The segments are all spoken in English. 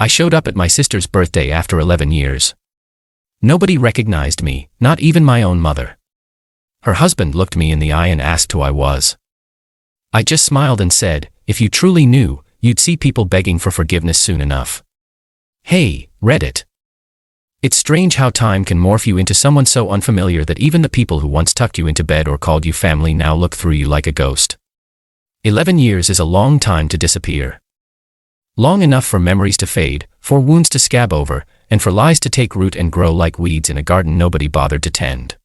I showed up at my sister's birthday after 11 years. Nobody recognized me, not even my own mother. Her husband looked me in the eye and asked who I was. I just smiled and said, if you truly knew, you'd see people begging for forgiveness soon enough. Hey, Reddit. It's strange how time can morph you into someone so unfamiliar that even the people who once tucked you into bed or called you family now look through you like a ghost. 11 years is a long time to disappear. Long enough for memories to fade, for wounds to scab over, and for lies to take root and grow like weeds in a garden nobody bothered to tend.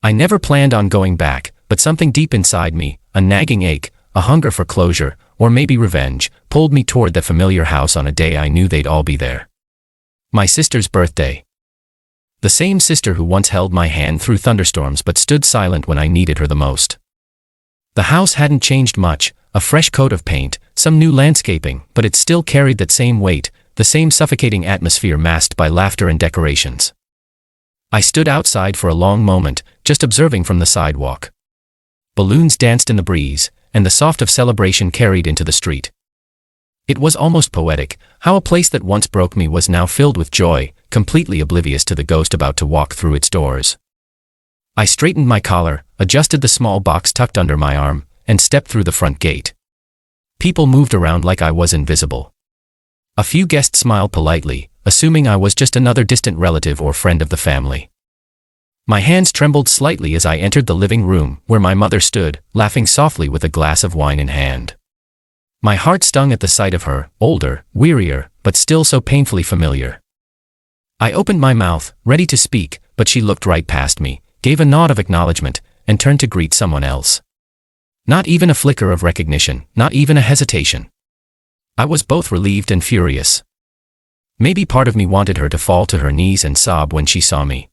I never planned on going back, but something deep inside me, a nagging ache, a hunger for closure, or maybe revenge, pulled me toward the familiar house on a day I knew they'd all be there. My sister's birthday. The same sister who once held my hand through thunderstorms but stood silent when I needed her the most. The house hadn't changed much, a fresh coat of paint, some new landscaping, but it still carried that same weight, the same suffocating atmosphere masked by laughter and decorations. I stood outside for a long moment, just observing from the sidewalk. Balloons danced in the breeze, and the soft of celebration carried into the street. It was almost poetic, how a place that once broke me was now filled with joy, completely oblivious to the ghost about to walk through its doors. I straightened my collar, adjusted the small box tucked under my arm, and stepped through the front gate. People moved around like I was invisible. A few guests smiled politely, assuming I was just another distant relative or friend of the family. My hands trembled slightly as I entered the living room, where my mother stood, laughing softly with a glass of wine in hand. My heart stung at the sight of her, older, wearier, but still so painfully familiar. I opened my mouth, ready to speak, but she looked right past me, gave a nod of acknowledgement, and turned to greet someone else. Not even a flicker of recognition, not even a hesitation. I was both relieved and furious. Maybe part of me wanted her to fall to her knees and sob when she saw me.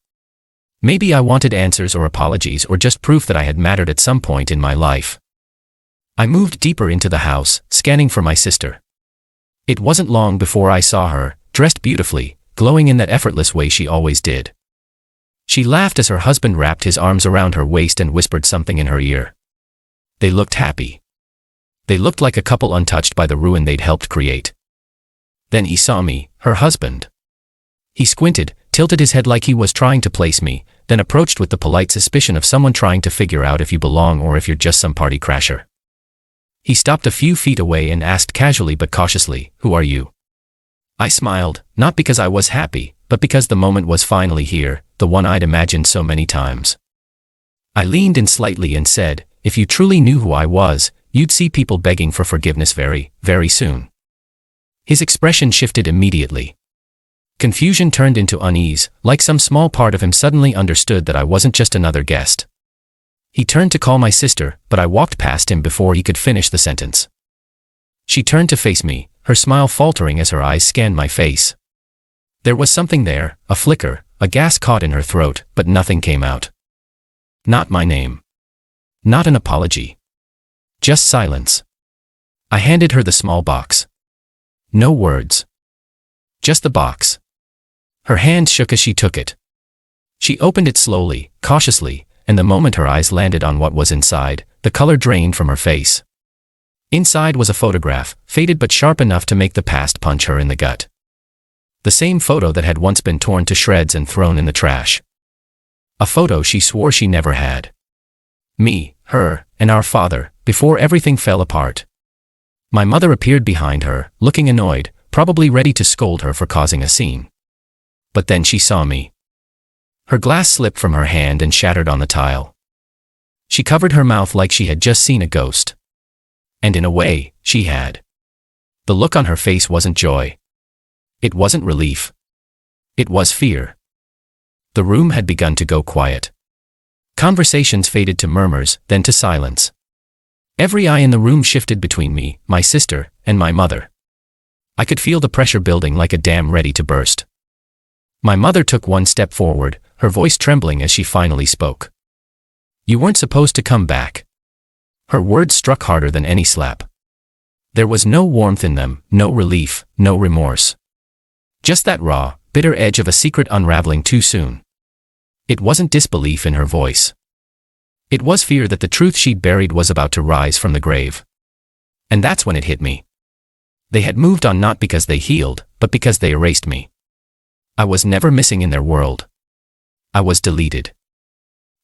Maybe I wanted answers or apologies or just proof that I had mattered at some point in my life. I moved deeper into the house, scanning for my sister. It wasn't long before I saw her, dressed beautifully, glowing in that effortless way she always did. She laughed as her husband wrapped his arms around her waist and whispered something in her ear. They looked happy. They looked like a couple untouched by the ruin they'd helped create. Then he saw me, her husband. He squinted, tilted his head like he was trying to place me, then approached with the polite suspicion of someone trying to figure out if you belong or if you're just some party crasher. He stopped a few feet away and asked casually but cautiously, "Who are you?" I smiled, not because I was happy, but because the moment was finally here, the one I'd imagined so many times. I leaned in slightly and said, "If you truly knew who I was, you'd see people begging for forgiveness very, very soon." His expression shifted immediately. Confusion turned into unease, like some small part of him suddenly understood that I wasn't just another guest. He turned to call my sister, but I walked past him before he could finish the sentence. She turned to face me, her smile faltering as her eyes scanned my face. There was something there, a flicker, a gas caught in her throat, but nothing came out. Not my name. Not an apology. Just silence. I handed her the small box. No words. Just the box. Her hand shook as she took it. She opened it slowly, cautiously, and the moment her eyes landed on what was inside, the color drained from her face. Inside was a photograph, faded but sharp enough to make the past punch her in the gut. The same photo that had once been torn to shreds and thrown in the trash. A photo she swore she never had. Me, her, and our father, before everything fell apart. My mother appeared behind her, looking annoyed, probably ready to scold her for causing a scene. But then she saw me. Her glass slipped from her hand and shattered on the tile. She covered her mouth like she had just seen a ghost. And in a way, she had. The look on her face wasn't joy. It wasn't relief. It was fear. The room had begun to go quiet. Conversations faded to murmurs, then to silence. Every eye in the room shifted between me, my sister, and my mother. I could feel the pressure building like a dam ready to burst. My mother took one step forward, her voice trembling as she finally spoke. "You weren't supposed to come back." Her words struck harder than any slap. There was no warmth in them, no relief, no remorse. Just that raw, bitter edge of a secret unraveling too soon. It wasn't disbelief in her voice. It was fear that the truth she'd buried was about to rise from the grave. And that's when it hit me. They had moved on not because they healed, but because they erased me. I was never missing in their world. I was deleted.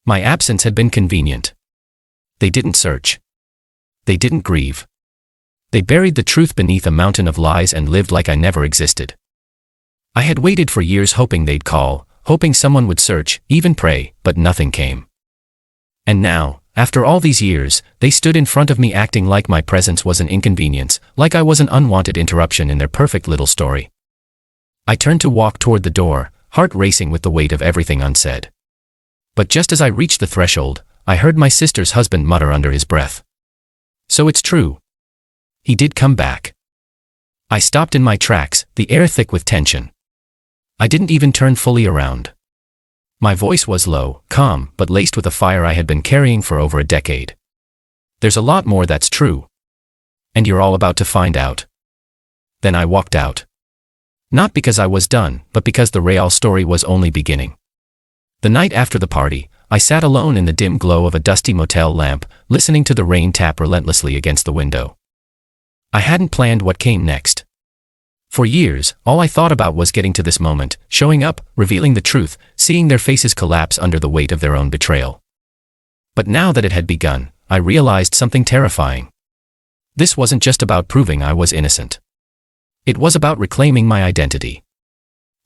My absence had been convenient. They didn't search. They didn't grieve. They buried the truth beneath a mountain of lies and lived like I never existed. I had waited for years hoping they'd call, hoping someone would search, even pray, but nothing came. And now, after all these years, they stood in front of me acting like my presence was an inconvenience, like I was an unwanted interruption in their perfect little story. I turned to walk toward the door, heart racing with the weight of everything unsaid. But just as I reached the threshold, I heard my sister's husband mutter under his breath. So it's true. He did come back. I stopped in my tracks, the air thick with tension. I didn't even turn fully around. My voice was low, calm, but laced with a fire I had been carrying for over a decade. There's a lot more that's true. And you're all about to find out. Then I walked out. Not because I was done, but because the real story was only beginning. The night after the party, I sat alone in the dim glow of a dusty motel lamp, listening to the rain tap relentlessly against the window. I hadn't planned what came next. For years, all I thought about was getting to this moment, showing up, revealing the truth, seeing their faces collapse under the weight of their own betrayal. But now that it had begun, I realized something terrifying. This wasn't just about proving I was innocent. It was about reclaiming my identity.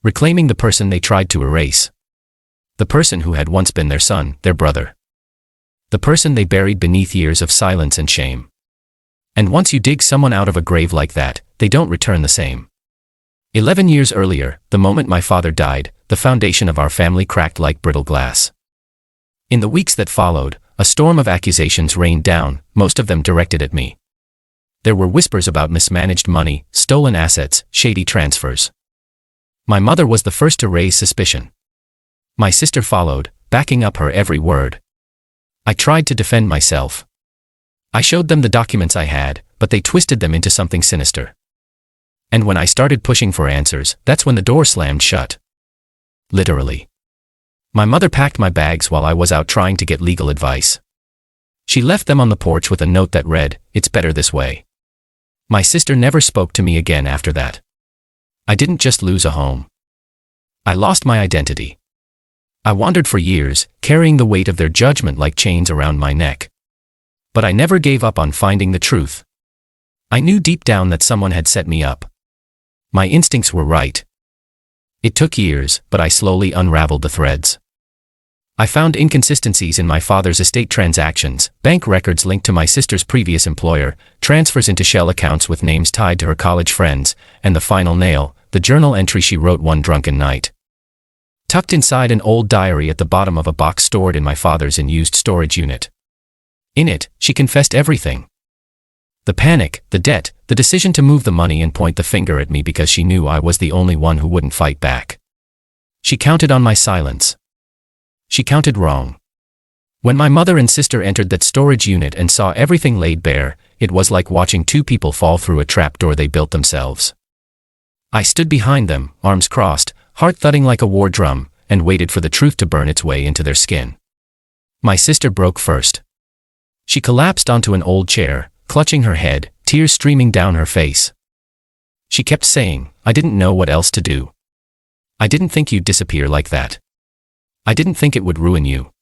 Reclaiming the person they tried to erase. The person who had once been their son, their brother. The person they buried beneath years of silence and shame. And once you dig someone out of a grave like that, they don't return the same. 11 years earlier, the moment my father died, the foundation of our family cracked like brittle glass. In the weeks that followed, a storm of accusations rained down, most of them directed at me. There were whispers about mismanaged money, stolen assets, shady transfers. My mother was the first to raise suspicion. My sister followed, backing up her every word. I tried to defend myself. I showed them the documents I had, but they twisted them into something sinister. And when I started pushing for answers, that's when the door slammed shut. Literally. My mother packed my bags while I was out trying to get legal advice. She left them on the porch with a note that read, "It's better this way." My sister never spoke to me again after that. I didn't just lose a home. I lost my identity. I wandered for years, carrying the weight of their judgment like chains around my neck. But I never gave up on finding the truth. I knew deep down that someone had set me up. My instincts were right. It took years, but I slowly unraveled the threads. I found inconsistencies in my father's estate transactions, bank records linked to my sister's previous employer, transfers into shell accounts with names tied to her college friends, and the final nail, the journal entry she wrote one drunken night. Tucked inside an old diary at the bottom of a box stored in my father's unused storage unit. In it, she confessed everything. The panic, the debt, the decision to move the money and point the finger at me because she knew I was the only one who wouldn't fight back. She counted on my silence. She counted wrong. When my mother and sister entered that storage unit and saw everything laid bare, it was like watching two people fall through a trapdoor they built themselves. I stood behind them, arms crossed, heart thudding like a war drum, and waited for the truth to burn its way into their skin. My sister broke first. She collapsed onto an old chair, clutching her head, tears streaming down her face. She kept saying, "I didn't know what else to do. I didn't think you'd disappear like that. I didn't think it would ruin you."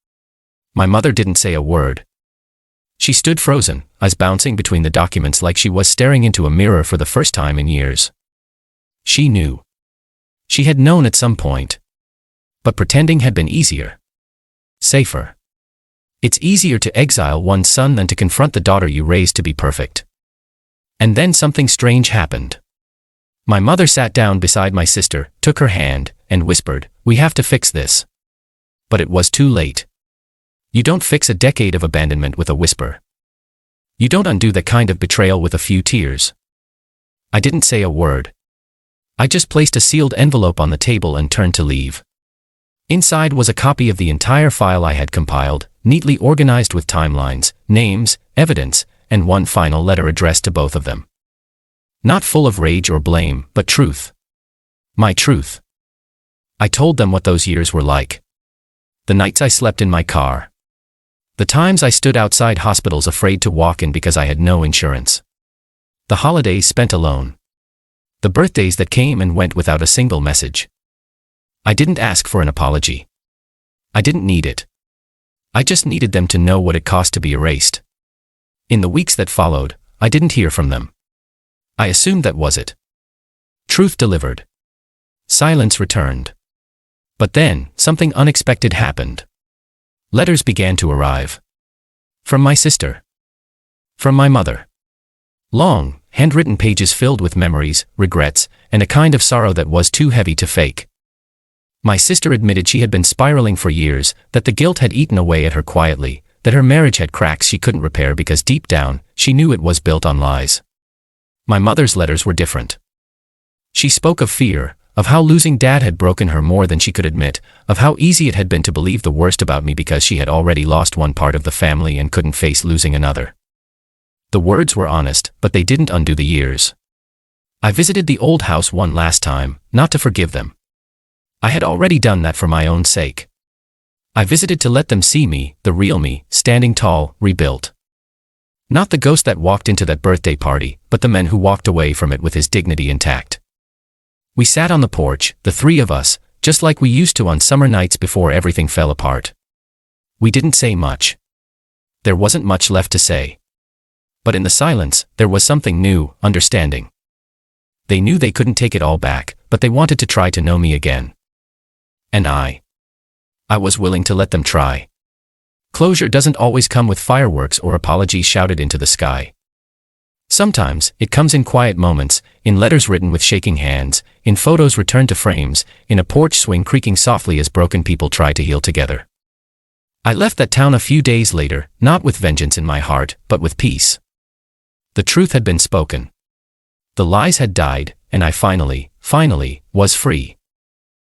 My mother didn't say a word. She stood frozen, eyes bouncing between the documents like she was staring into a mirror for the first time in years. She knew. She had known at some point. But pretending had been easier. Safer. It's easier to exile one's son than to confront the daughter you raised to be perfect. And then something strange happened. My mother sat down beside my sister, took her hand, and whispered, "We have to fix this." But it was too late. You don't fix a decade of abandonment with a whisper. You don't undo that kind of betrayal with a few tears. I didn't say a word. I just placed a sealed envelope on the table and turned to leave. Inside was a copy of the entire file I had compiled, neatly organized with timelines, names, evidence, and one final letter addressed to both of them. Not full of rage or blame, but truth. My truth. I told them what those years were like. The nights I slept in my car. The times I stood outside hospitals afraid to walk in because I had no insurance. The holidays spent alone. The birthdays that came and went without a single message. I didn't ask for an apology. I didn't need it. I just needed them to know what it cost to be erased. In the weeks that followed, I didn't hear from them. I assumed that was it. Truth delivered. Silence returned. But then, something unexpected happened. Letters began to arrive. From my sister. From my mother. Long, handwritten pages filled with memories, regrets, and a kind of sorrow that was too heavy to fake. My sister admitted she had been spiraling for years, that the guilt had eaten away at her quietly, that her marriage had cracks she couldn't repair because deep down, she knew it was built on lies. My mother's letters were different. She spoke of fear, of how losing Dad had broken her more than she could admit, of how easy it had been to believe the worst about me because she had already lost one part of the family and couldn't face losing another. The words were honest, but they didn't undo the years. I visited the old house one last time, not to forgive them. I had already done that for my own sake. I visited to let them see me, the real me, standing tall, rebuilt. Not the ghost that walked into that birthday party, but the man who walked away from it with his dignity intact. We sat on the porch, the three of us, just like we used to on summer nights before everything fell apart. We didn't say much. There wasn't much left to say. But in the silence, there was something new, understanding. They knew they couldn't take it all back, but they wanted to try to know me again. And I was willing to let them try. Closure doesn't always come with fireworks or apologies shouted into the sky. Sometimes, it comes in quiet moments, in letters written with shaking hands, in photos returned to frames, in a porch swing creaking softly as broken people try to heal together. I left that town a few days later, not with vengeance in my heart, but with peace. The truth had been spoken. The lies had died, and I finally, was free.